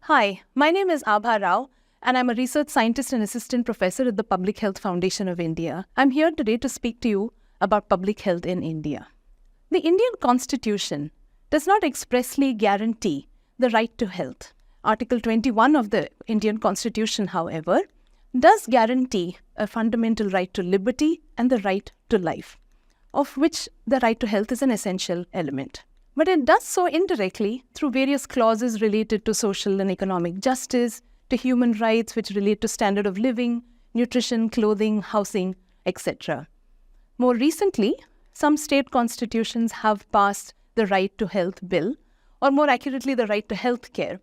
Hi, my name is Abha Rao, and I'm a research scientist and assistant professor at the Public Health Foundation of India. I'm here today to speak to you about public health in India. The Indian Constitution does not expressly guarantee the right to health. Article 21 of the Indian Constitution, however, does guarantee a fundamental right to liberty and the right to life, of which the right to health is an essential element. But it does so indirectly through various clauses related to social and economic justice, to human rights which relate to standard of living, nutrition, clothing, housing, etc. More recently, some state constitutions have passed the Right to Health Bill, or more accurately, the Right to Health Care.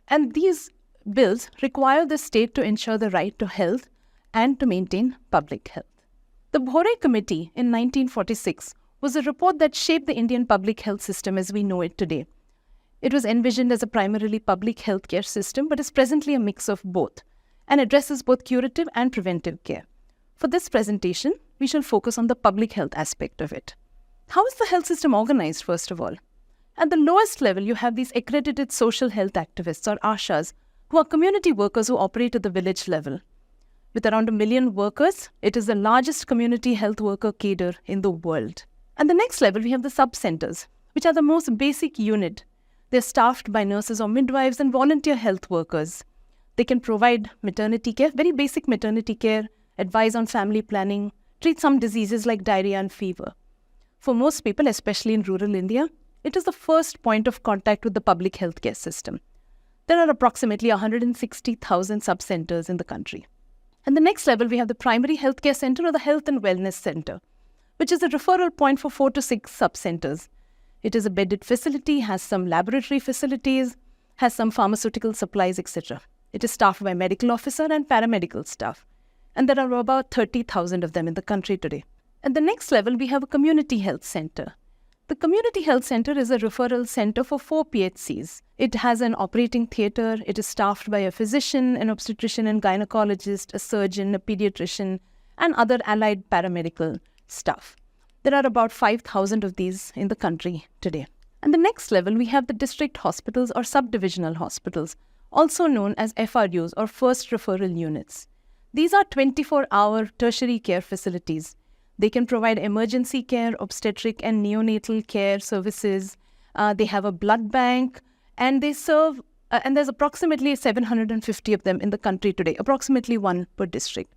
And these bills require the state to ensure the right to health and to maintain public health. The Bhore Committee in 1946 was a report that shaped the Indian public health system as we know it today. It was envisioned as a primarily public healthcare system, but is presently a mix of both and addresses both curative and preventive care. For this presentation, we shall focus on the public health aspect of it. How is the health system organized, first of all? At the lowest level, you have these accredited social health activists, or ASHAs, who are community workers who operate at the village level. With around 1 million workers, it is the largest community health worker cadre in the world. At the next level, we have the sub-centers, which are the most basic unit. They're staffed by nurses or midwives and volunteer health workers. They can provide maternity care, very basic maternity care, advise on family planning, treat some diseases like diarrhea and fever. For most people, especially in rural India, it is the first point of contact with the public healthcare system. There are approximately 160,000 sub-centers in the country. At the next level, we have the primary healthcare center or the health and wellness center, which is a referral point for 4 to 6 sub-centers. It is a bedded facility, has some laboratory facilities, has some pharmaceutical supplies, etc. It is staffed by medical officer and paramedical staff. And there are about 30,000 of them in the country today. At the next level, we have a community health center. The community health center is a referral center for 4 PHCs. It has an operating theater. It is staffed by a physician, an obstetrician and gynecologist, a surgeon, a pediatrician, and other allied paramedical staff. There are about 5,000 of these in the country today. And the next level, we have the district hospitals or subdivisional hospitals, also known as FRUs or first referral units. These are 24-hour tertiary care facilities. They can provide emergency care, obstetric and neonatal care services. They have a blood bank, and they serve, and there's approximately 750 of them in the country today, approximately 1 per district.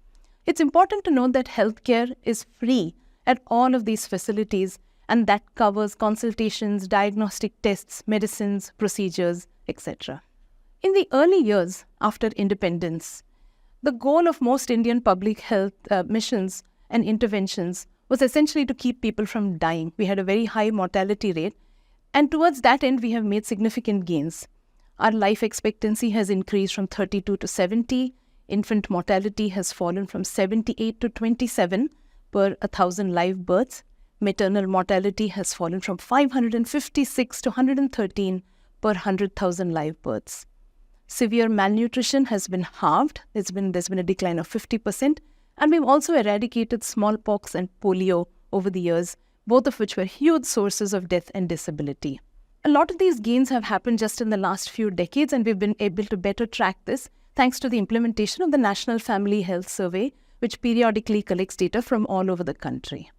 It's important to note that healthcare is free at all of these facilities, and that covers consultations, diagnostic tests, medicines, procedures, etc. In the early years after independence, the goal of most Indian public health missions and interventions was essentially to keep people from dying. We had a very high mortality rate, and towards that end, we have made significant gains. Our life expectancy has increased from 32 to 70. Infant mortality has fallen from 78 to 27 per 1,000 live births. Maternal mortality has fallen from 556 to 113 per 100,000 live births. Severe malnutrition has been halved. There's been a decline of 50%. And we've also eradicated smallpox and polio over the years, both of which were huge sources of death and disability. A lot of these gains have happened just in the last few decades, and we've been able to better track this thanks to the implementation of the National Family Health Survey, which periodically collects data from all over the country.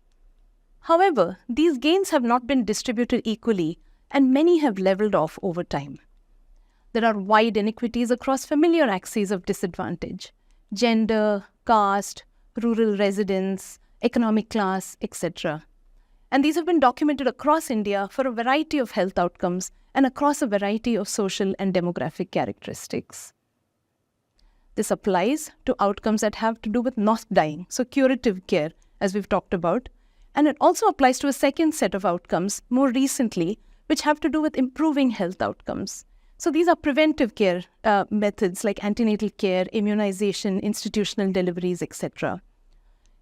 However, these gains have not been distributed equally, and many have leveled off over time. There are wide inequities across familiar axes of disadvantage: gender, caste, rural residence, economic class, etc. And these have been documented across India for a variety of health outcomes and across a variety of social and demographic characteristics. This applies to outcomes that have to do with not dying, so curative care, as we've talked about. And it also applies to a second set of outcomes more recently, which have to do with improving health outcomes. So these are preventive care methods like antenatal care, immunization, institutional deliveries, etc.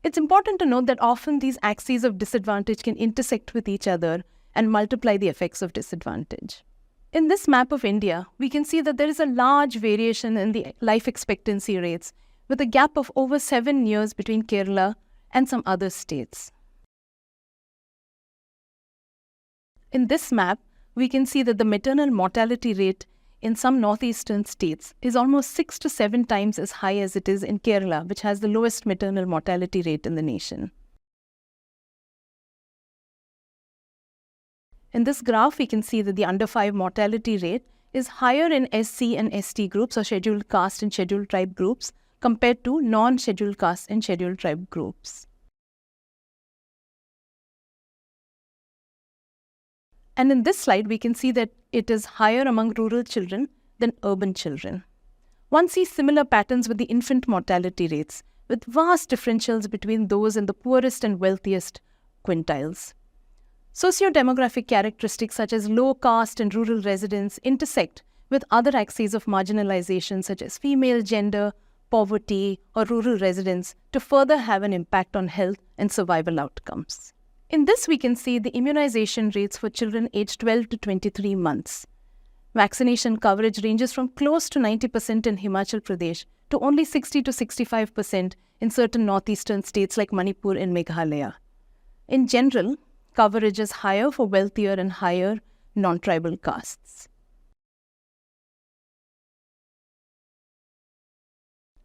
It's important to note that often these axes of disadvantage can intersect with each other and multiply the effects of disadvantage. In this map of India, we can see that there is a large variation in the life expectancy rates, with a gap of over 7 years between Kerala and some other states. In this map, we can see that the maternal mortality rate in some northeastern states is almost 6 to 7 times as high as it is in Kerala, which has the lowest maternal mortality rate in the nation. In this graph, we can see that the under 5 mortality rate is higher in SC and ST groups, or scheduled caste and scheduled tribe groups, compared to non-scheduled caste and scheduled tribe groups. And in this slide, we can see that it is higher among rural children than urban children. One sees similar patterns with the infant mortality rates, with vast differentials between those in the poorest and wealthiest quintiles. Socio-demographic characteristics such as low caste and rural residents intersect with other axes of marginalization such as female gender, poverty, or rural residents to further have an impact on health and survival outcomes. In this, we can see the immunization rates for children aged 12 to 23 months. Vaccination coverage ranges from close to 90% in Himachal Pradesh to only 60 to 65% in certain northeastern states like Manipur and Meghalaya. In general, coverage is higher for wealthier and higher non-tribal castes.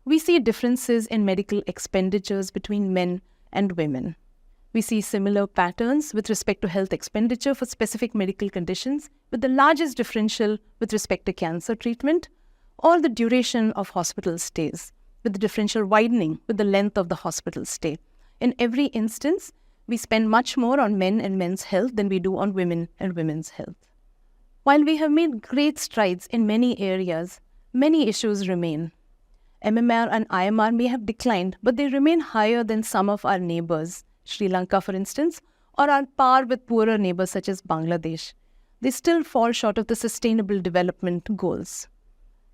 We see differences in medical expenditures between men and women. We see similar patterns with respect to health expenditure for specific medical conditions, with the largest differential with respect to cancer treatment or the duration of hospital stays, with the differential widening with the length of the hospital stay. In every instance, we spend much more on men and men's health than we do on women and women's health. While we have made great strides in many areas, many issues remain. MMR and IMR may have declined, but they remain higher than some of our neighbors, Sri Lanka, for instance, or on par with poorer neighbors such as Bangladesh. They still fall short of the Sustainable Development Goals.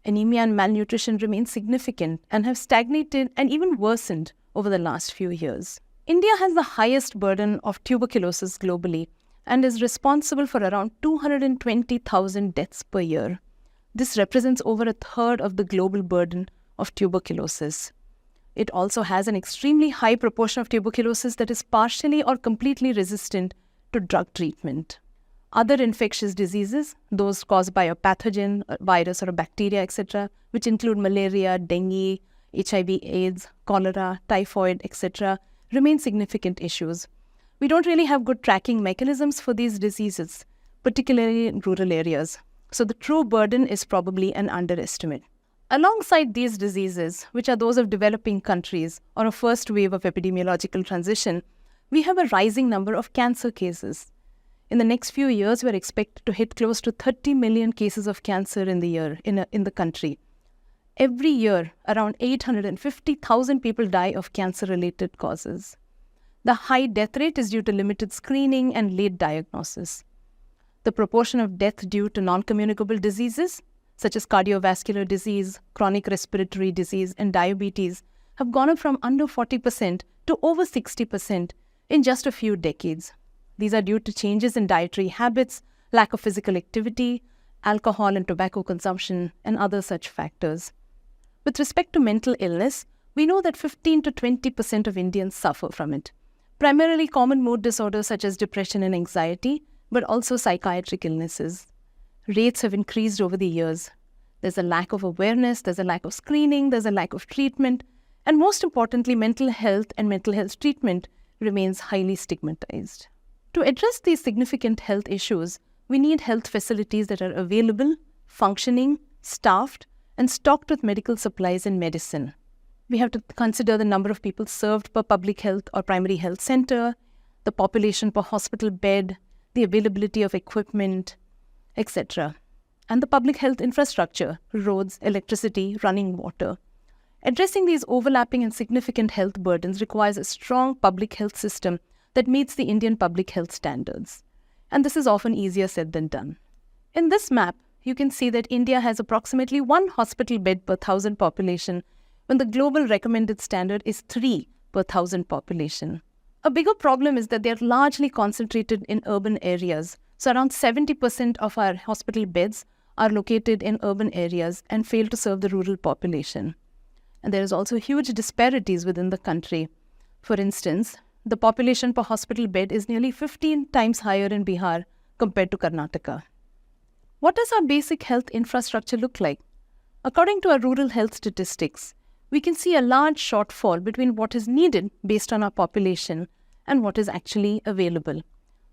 Anemia and malnutrition remain significant and have stagnated and even worsened over the last few years. India has the highest burden of tuberculosis globally and is responsible for around 220,000 deaths per year. This represents over a third of the global burden of tuberculosis. It also has an extremely high proportion of tuberculosis that is partially or completely resistant to drug treatment. Other infectious diseases, those caused by a pathogen, a virus or a bacteria, etc., which include malaria, dengue, HIV/AIDS, cholera, typhoid, etc., remain significant issues. We don't really have good tracking mechanisms for these diseases, particularly in rural areas. So the true burden is probably an underestimate. Alongside these diseases, which are those of developing countries or a first wave of epidemiological transition, we have a rising number of cancer cases. In the next few years, we are expected to hit close to 30 million cases of cancer in the country. Every year, around 850,000 people die of cancer-related causes. The high death rate is due to limited screening and late diagnosis. The proportion of death due to non-communicable diseases, such as cardiovascular disease, chronic respiratory disease, and diabetes, have gone up from under 40% to over 60% in just a few decades. These are due to changes in dietary habits, lack of physical activity, alcohol and tobacco consumption, and other such factors. With respect to mental illness, we know that 15 to 20% of Indians suffer from it. Primarily common mood disorders such as depression and anxiety, but also psychiatric illnesses. Rates have increased over the years. There's a lack of awareness, there's a lack of screening, there's a lack of treatment, and most importantly, mental health and mental health treatment remains highly stigmatized. To address these significant health issues, we need health facilities that are available, functioning, staffed, and stocked with medical supplies and medicine. We have to consider the number of people served per public health or primary health center, the population per hospital bed, the availability of equipment, etc., and the public health infrastructure, roads, electricity, running water. Addressing these overlapping and significant health burdens requires a strong public health system that meets the Indian public health standards. And this is often easier said than done. In this map, you can see that India has approximately 1 hospital bed per 1,000 population, when the global recommended standard is 3 per 1,000 population. A bigger problem is that they are largely concentrated in urban areas. So around 70% of our hospital beds are located in urban areas and fail to serve the rural population. And there is also huge disparities within the country. For instance, the population per hospital bed is nearly 15 times higher in Bihar compared to Karnataka. What does our basic health infrastructure look like? According to our rural health statistics, we can see a large shortfall between what is needed based on our population and what is actually available.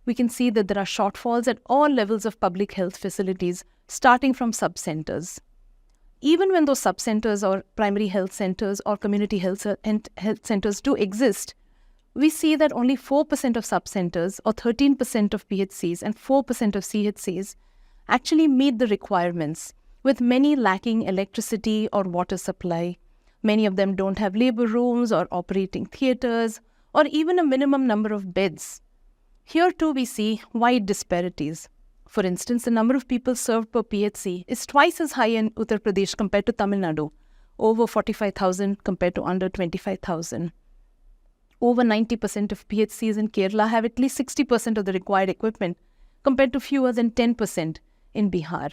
We can see that there are shortfalls at all levels of public health facilities, starting from sub-centers. Even when those sub-centers or primary health centers or community health centers do exist, we see that only 4% of sub-centers or 13% of PHCs and 4% of CHCs actually meet the requirements, with many lacking electricity or water supply. Many of them don't have labor rooms or operating theaters or even a minimum number of beds. Here too we see wide disparities. For instance, the number of people served per PHC is twice as high in Uttar Pradesh compared to Tamil Nadu, over 45,000 compared to under 25,000. Over 90% of PHCs in Kerala have at least 60% of the required equipment compared to fewer than 10% in Bihar.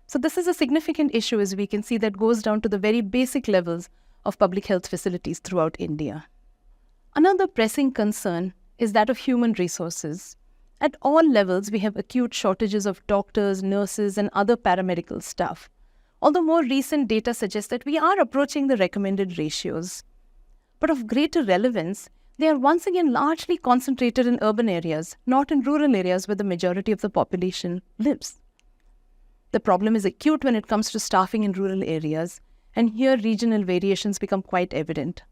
So this is a significant issue, as we can see, that goes down to the very basic levels of public health facilities throughout India. Another pressing concern is that of human resources. At all levels, we have acute shortages of doctors, nurses, and other paramedical staff. Although more recent data suggests that we are approaching the recommended ratios. But of greater relevance, they are once again largely concentrated in urban areas, not in rural areas where the majority of the population lives. The problem is acute when it comes to staffing in rural areas, and here regional variations become quite evident.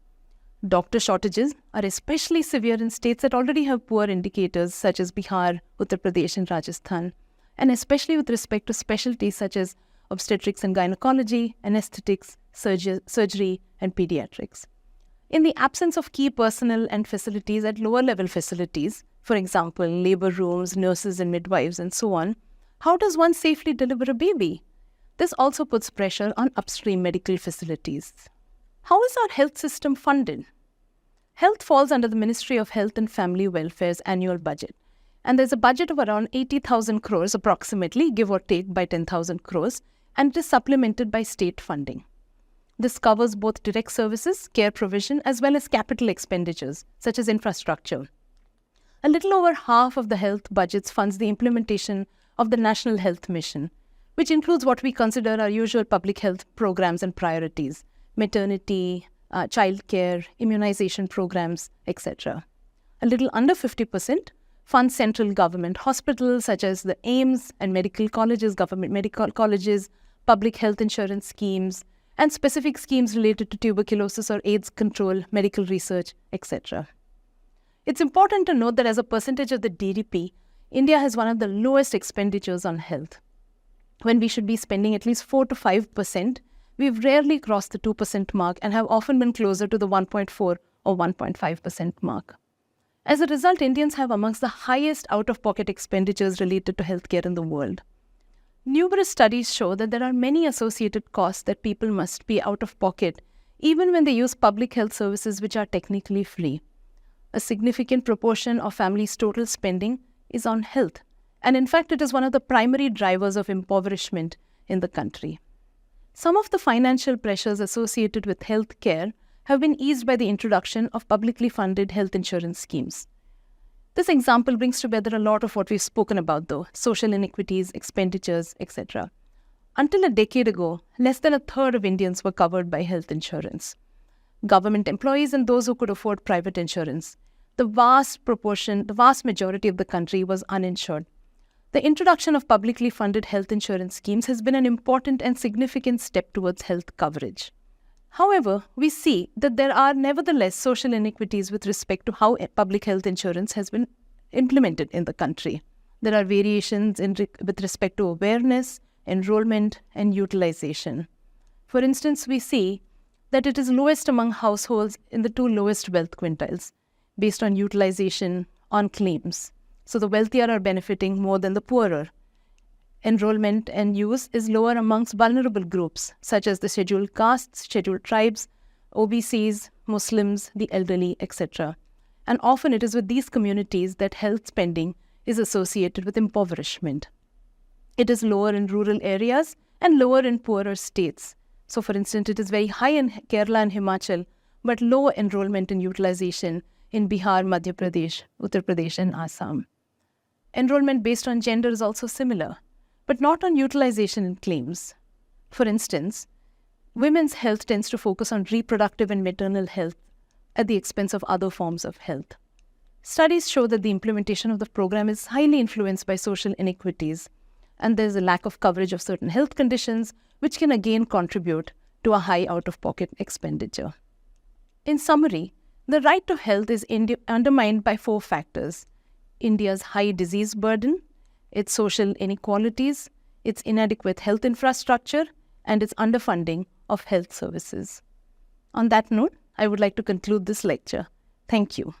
Doctor shortages are especially severe in states that already have poor indicators such as Bihar, Uttar Pradesh and Rajasthan, and especially with respect to specialties such as obstetrics and gynecology, anesthetics, surgery and pediatrics. In the absence of key personnel and facilities at lower level facilities, for example, labor rooms, nurses and midwives and so on, how does one safely deliver a baby? This also puts pressure on upstream medical facilities. How is our health system funded? Health falls under the Ministry of Health and Family Welfare's annual budget. And there's a budget of around 80,000 crores approximately, give or take by 10,000 crores, and it is supplemented by state funding. This covers both direct services, care provision, as well as capital expenditures, such as infrastructure. A little over half of the health budgets funds the implementation of the National Health Mission, which includes what we consider our usual public health programs and priorities: maternity, childcare, immunization programs, etc. A little under 50% funds central government hospitals such as the AIIMS and medical colleges, government medical colleges, public health insurance schemes, and specific schemes related to tuberculosis or AIDS control, medical research, etc. It's important to note that as a percentage of the GDP, India has one of the lowest expenditures on health. When we should be spending at least 4 to 5%, we've rarely crossed the 2% mark and have often been closer to the 1.4 or 1.5% mark. As a result, Indians have amongst the highest out-of-pocket expenditures related to healthcare in the world. Numerous studies show that there are many associated costs that people must pay out of pocket, even when they use public health services which are technically free. A significant proportion of families' total spending is on health, and in fact, it is one of the primary drivers of impoverishment in the country. Some of the financial pressures associated with health care have been eased by the introduction of publicly funded health insurance schemes. This example brings together a lot of what we've spoken about though: social inequities, expenditures, etc. Until a decade ago, less than a third of Indians were covered by health insurance. Government employees and those who could afford private insurance. The vast majority of the country was uninsured. The introduction of publicly funded health insurance schemes has been an important and significant step towards health coverage. However, we see that there are nevertheless social inequities with respect to how public health insurance has been implemented in the country. There are variations with respect to awareness, enrollment, and utilization. For instance, we see that it is lowest among households in the two lowest wealth quintiles, based on utilization on claims. So the wealthier are benefiting more than the poorer. Enrollment and use is lower amongst vulnerable groups, such as the scheduled castes, scheduled tribes, OBCs, Muslims, the elderly, etc. And often it is with these communities that health spending is associated with impoverishment. It is lower in rural areas and lower in poorer states. So for instance, it is very high in Kerala and Himachal, but low enrollment and utilization in Bihar, Madhya Pradesh, Uttar Pradesh, and Assam. Enrollment based on gender is also similar. but not on utilization and claims. For instance, women's health tends to focus on reproductive and maternal health at the expense of other forms of health. Studies show that the implementation of the program is highly influenced by social inequities, and there's a lack of coverage of certain health conditions, which can again contribute to a high out-of-pocket expenditure. In summary, the right to health is undermined by 4 factors: India's high disease burden, its social inequalities, its inadequate health infrastructure, and its underfunding of health services. On that note, I would like to conclude this lecture. Thank you.